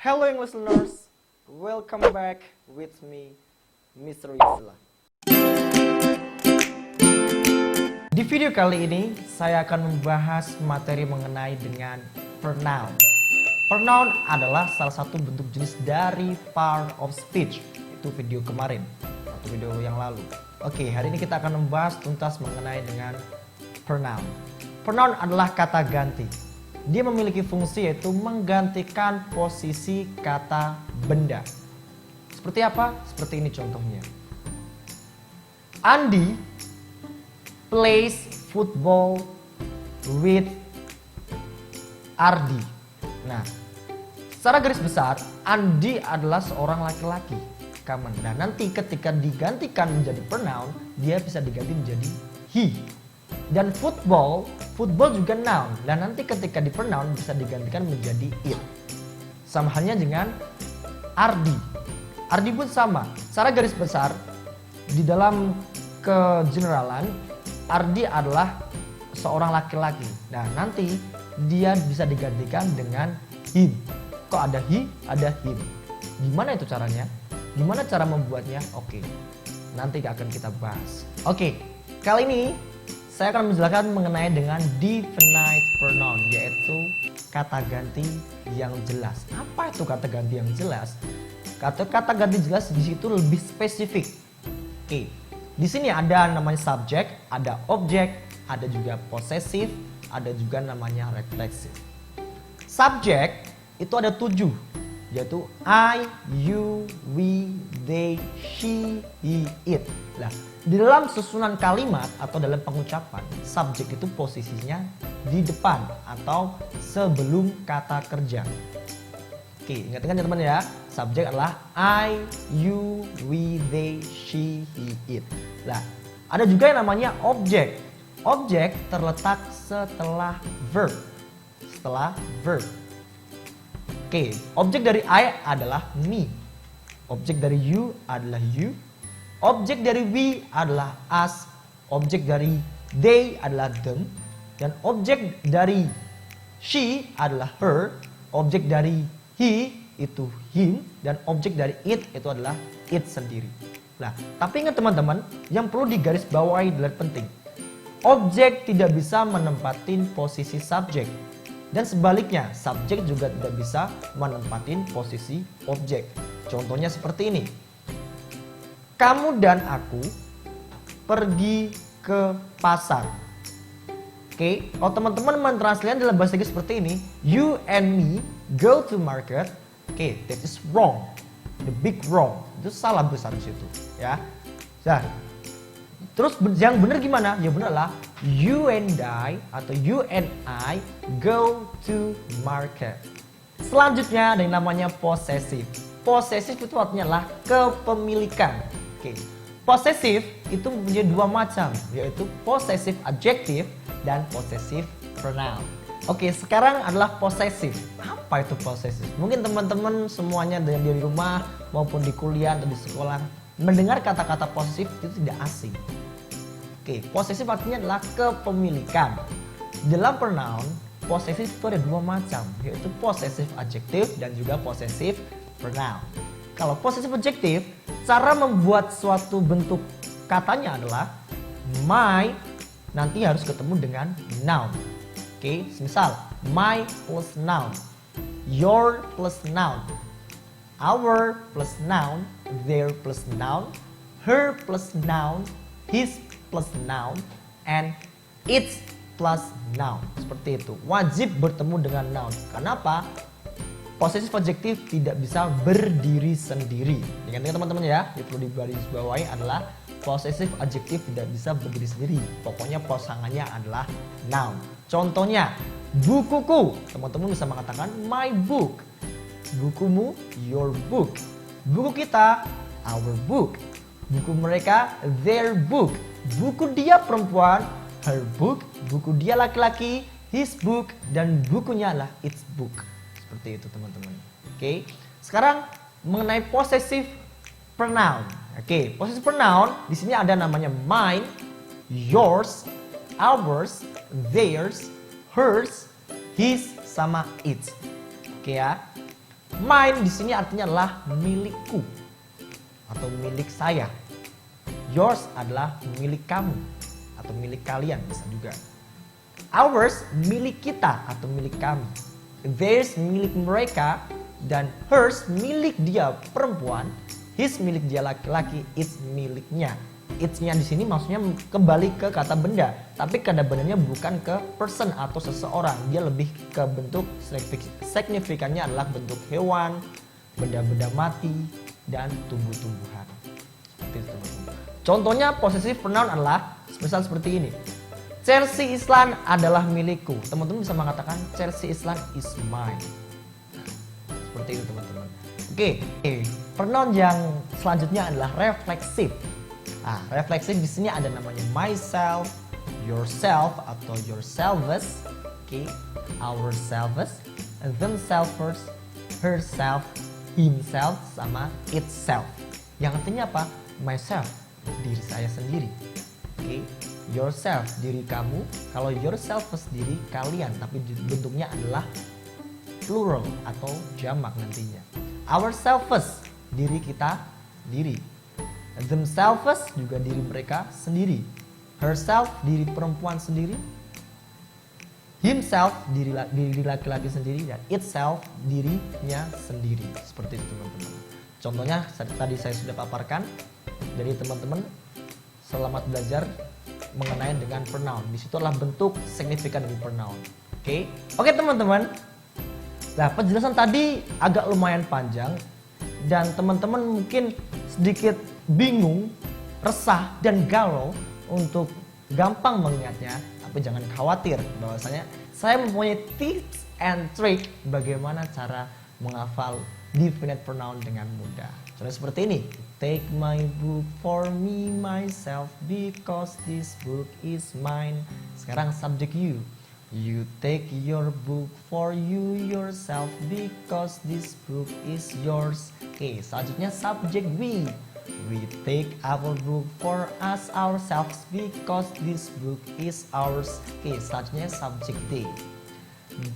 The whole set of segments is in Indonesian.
Hello English learners, welcome back with me, Mr. Isla. Di video kali ini, saya akan membahas materi mengenai dengan pronoun. Pronoun adalah salah satu bentuk jenis dari part of speech. Itu video kemarin, atau video yang lalu. Oke, hari ini kita akan membahas tuntas mengenai dengan pronoun. Pronoun adalah kata ganti. Dia memiliki fungsi yaitu menggantikan posisi kata benda. Seperti apa? Seperti ini contohnya. Andi plays football with Ardi. Nah, secara garis besar, Andi adalah seorang laki-laki. Common. Nah, nanti ketika digantikan menjadi pronoun, dia bisa diganti menjadi he. Dan football juga noun. Dan nanti ketika di pronoun bisa digantikan menjadi it. Sama halnya dengan Ardi. Ardi pun sama. Secara garis besar, di dalam kegeneralan, Ardi adalah seorang laki-laki. Nah, nanti dia bisa digantikan dengan him. Kok ada he, ada him. Gimana itu caranya? Gimana cara membuatnya? Oke, nanti akan kita bahas. Oke, kali ini saya akan menjelaskan mengenai dengan definite pronoun, yaitu kata ganti yang jelas. Apa itu kata ganti yang jelas? Kata ganti jelas di situ lebih spesifik. Oke, di sini ada namanya subject, ada object, ada juga possessive, ada juga namanya reflexive. Subject itu ada 7, yaitu I, you, we, they, she, he, it. Nah, di dalam susunan kalimat atau dalam pengucapan, subjek itu posisinya di depan atau sebelum kata kerja. Oke, ingat-ingat ya teman ya. Subjek adalah I, you, we, they, she, he, it. Nah, ada juga yang namanya objek. Objek terletak setelah verb. Oke, objek dari I adalah me. Objek dari you adalah you. Objek dari we adalah us. Objek dari they adalah them. Dan objek dari she adalah her. Objek dari he itu him. Dan objek dari it itu adalah it sendiri. Nah, tapi ingat teman-teman, yang perlu digarisbawahi adalah penting. Objek tidak bisa menempatin posisi subjek. Dan sebaliknya, subjek juga tidak bisa menempatin posisi objek. Contohnya seperti ini. Kamu dan aku pergi ke pasar. Oke, kalau teman-teman mentranslate dalam bahasa Inggris seperti ini, you and me go to market. Oke, that is wrong. The big wrong. Itu salah besar di situ, ya. Nah, terus yang benar gimana? Yang benar adalah you and I atau you and I go to market. Selanjutnya ada yang namanya possessive. Possessive itu artinya adalah kepemilikan. Oke. Possessive itu punya dua macam, yaitu possessive adjective dan possessive pronoun. Oke, sekarang adalah possessive. Apa itu possessive? Mungkin teman-teman semuanya dari di rumah maupun di kuliah atau di sekolah mendengar kata-kata possessive itu tidak asing. Oke, possessive artinya adalah kepemilikan. Dalam pronoun, possessive itu ada dua macam, yaitu possessive adjective dan juga possessive pronoun. Kalau possessive adjective, cara membuat suatu bentuk katanya adalah my nanti harus ketemu dengan noun. Oke, misal my plus noun, your plus noun, our plus noun, their plus noun, her plus noun, his plus noun, and its plus noun. Seperti itu. Wajib bertemu dengan noun. Kenapa? Possessive adjective tidak bisa berdiri sendiri. Ingat teman-teman ya, yang perlu digarisbawahi adalah possessive adjective tidak bisa berdiri sendiri. Pokoknya pasangannya adalah noun. Contohnya, bukuku. Teman-teman bisa mengatakan my book. Bukumu, your book. Buku kita, our book. Buku mereka, their book. Buku dia perempuan, her book. Buku dia laki-laki, his book. Dan bukunya adalah its book. Seperti itu teman-teman. Oke. Sekarang mengenai possessive pronoun. Oke, possessive pronoun di sini ada namanya mine, yours, ours, theirs, hers, his sama its. Oke ya. Mine di sini artinya adalah milikku atau milik saya. Yours adalah milik kamu atau milik kalian bisa juga. Ours milik kita atau milik kami. Theirs milik mereka dan hers milik dia perempuan. His milik dia laki-laki, its miliknya. It's-nya di sini maksudnya kembali ke kata benda, tapi kata bendanya bukan ke person atau seseorang. Dia lebih ke bentuk signifikannya adalah bentuk hewan, benda-benda mati, dan tumbuh-tumbuhan. Seperti itu. Contohnya possessive pronoun adalah misal seperti ini. Chelsea Islan adalah milikku. Teman-teman bisa mengatakan Chelsea Islan is mine. Seperti itu teman-teman. Oke, pronoun yang selanjutnya adalah refleksif. Refleksif di sini ada namanya myself, yourself atau yourselves, ourselves, themselves, herself, himself, sama itself. Yang artinya apa? Myself, diri saya sendiri. Yourself, diri kamu. Kalau yourself sendiri kalian, tapi bentuknya adalah plural atau jamak nantinya. Ourselves, diri kita, diri. Themselves juga diri mereka sendiri. Herself diri perempuan sendiri. Himself diri laki-laki sendiri dan itself dirinya sendiri. Seperti itu teman-teman. Contohnya tadi saya sudah paparkan. Jadi teman-teman selamat belajar mengenai dengan pronoun. Di situ adalah bentuk signifikan dari pronoun. Oke teman-teman. Nah penjelasan tadi agak lumayan panjang dan teman-teman mungkin sedikit bingung, resah, dan galau untuk gampang mengingatnya. Tapi jangan khawatir bahwasanya saya mempunyai tips and trick bagaimana cara menghafal definite pronoun dengan mudah. Contohnya seperti ini. Take my book for me, myself, because this book is mine. Sekarang subjek you. You take your book for you, yourself, because this book is yours. Selanjutnya subjek we. We take our book for us ourselves because this book is ours. Selanjutnya subjek they.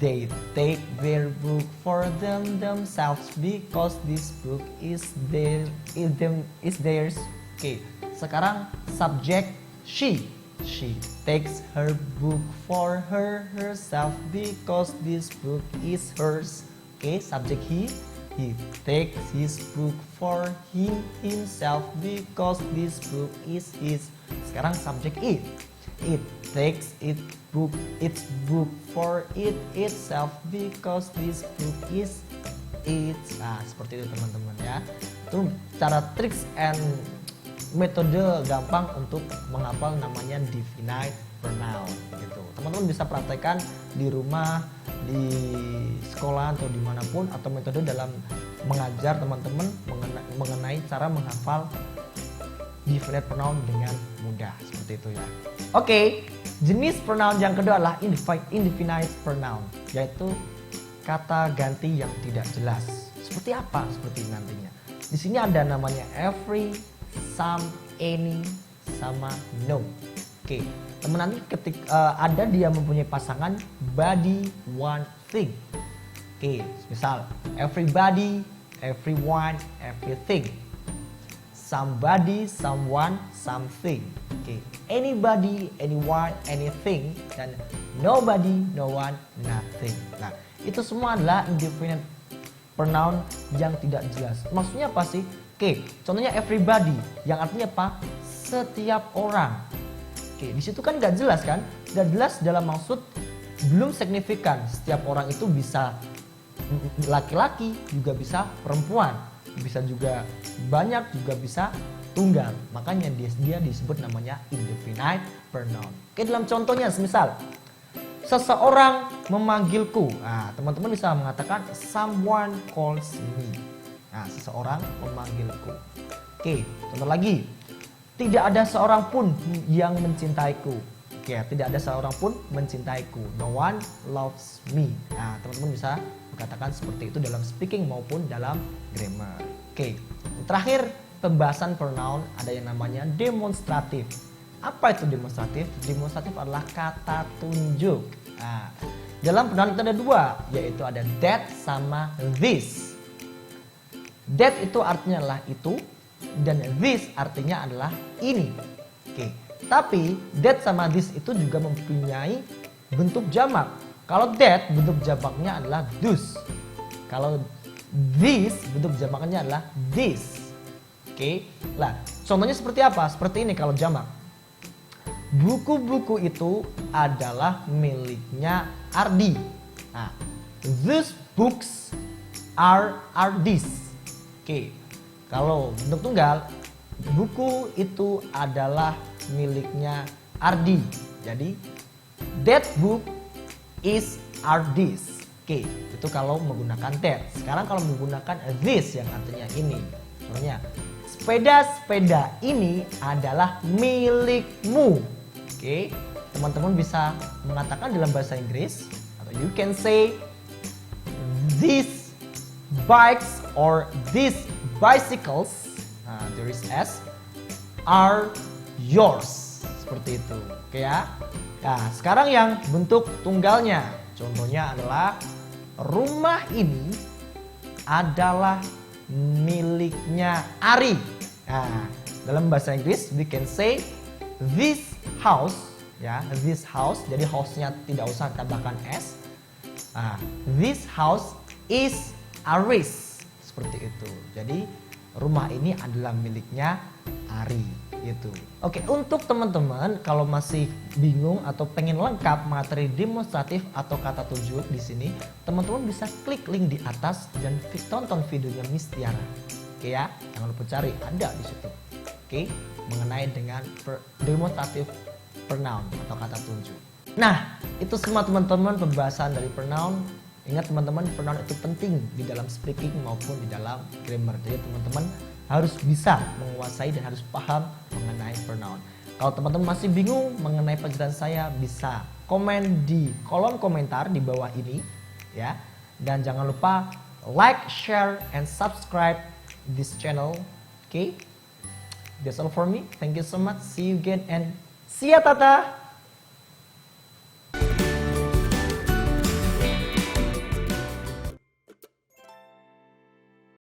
They take their book for themselves because this book is theirs. Sekarang subjek she. She takes her book for herself because this book is hers. Subjek he. He takes his book for himself because this book is his. Sekarang subjek it. It takes its book for itself because this book is its. Seperti itu teman-teman ya. Itu cara tricks and metode gampang untuk menghafal namanya definite pronoun gitu. Teman-teman bisa praktekkan di rumah, di sekolah atau dimanapun, atau metode dalam mengajar teman-teman mengenai cara menghafal definite pronoun dengan mudah seperti itu ya. Jenis pronoun yang kedua adalah indefinite pronoun, yaitu kata ganti yang tidak jelas. Seperti apa? Seperti nantinya. Di sini ada namanya every, some, any, sama no. Teman nanti ketika ada dia mempunyai pasangan body, one, thing. Misal everybody, everyone, everything. Somebody, someone, something. Anybody, anyone, anything, dan nobody, no one, nothing. Nah, itu semua adalah indefinite pronoun yang tidak jelas. Maksudnya apa sih? Contohnya everybody, yang artinya apa? Setiap orang. Di situ kan nggak jelas kan? Nggak jelas dalam maksud belum signifikan. Setiap orang itu bisa laki-laki, juga bisa perempuan, bisa juga banyak, juga bisa tunggal. Makanya dia disebut namanya indefinite pronoun. Dalam contohnya semisal seseorang memanggilku. Teman-teman bisa mengatakan someone calls me. Seseorang memanggilku. Contoh lagi. Tidak ada seorang pun yang mencintaiku. Tidak ada seorang pun mencintaiku. No one loves me. Teman-teman bisa mengatakan seperti itu dalam speaking maupun dalam grammar. Terakhir, pembahasan pronoun ada yang namanya demonstratif. Apa itu demonstratif? Demonstratif adalah kata tunjuk. Dalam pronoun itu ada dua, yaitu ada that sama this. That itu artinya adalah itu, dan this artinya adalah ini. Oke. Tapi that sama this itu juga mempunyai bentuk jamak. Kalau that bentuk jamaknya adalah those. Kalau this bentuk jamaknya adalah this. Oke. Lah, contohnya seperti apa? Seperti ini kalau jamak. Buku-buku itu adalah miliknya Ardi. Nah, these books are Ardi's. Oke. Kalau bentuk tunggal, buku itu adalah miliknya Ardi. Jadi that book is Ardi's. Oke, itu kalau menggunakan that. Sekarang kalau menggunakan this yang artinya ini. Contohnya, sepeda-sepeda ini adalah milikmu. Oke, teman-teman bisa mengatakan dalam bahasa Inggris, atau you can say these bikes or these bicycles, there is S, are yours. Seperti itu. Oke ya. Nah, sekarang yang bentuk tunggalnya. Contohnya adalah rumah ini adalah miliknya Ari. Nah, dalam bahasa Inggris we can say this house, ya, this house. Jadi house-nya tidak usah tambahkan S. Nah, this house is Aris. Seperti itu. Jadi rumah ini adalah miliknya Ari gitu. Oke, untuk teman-teman kalau masih bingung atau pengen lengkap materi demonstratif atau kata tunjuk di sini, teman-teman bisa klik link di atas dan tonton videonya Miss Tiara. Oke ya, jangan lupa cari, ada di situ. Oke, mengenai dengan demonstratif pronoun atau kata tunjuk. Nah, itu semua teman-teman pembahasan dari pronoun. Ingat teman-teman, pronoun itu penting di dalam speaking maupun di dalam grammar. Jadi teman-teman harus bisa menguasai dan harus paham mengenai pronoun. Kalau teman-teman masih bingung mengenai penjelasan saya, bisa komen di kolom komentar di bawah ini ya. Dan jangan lupa like, share, and subscribe this channel. Okay? That's all for me. Thank you so much. See you again and see ya tata.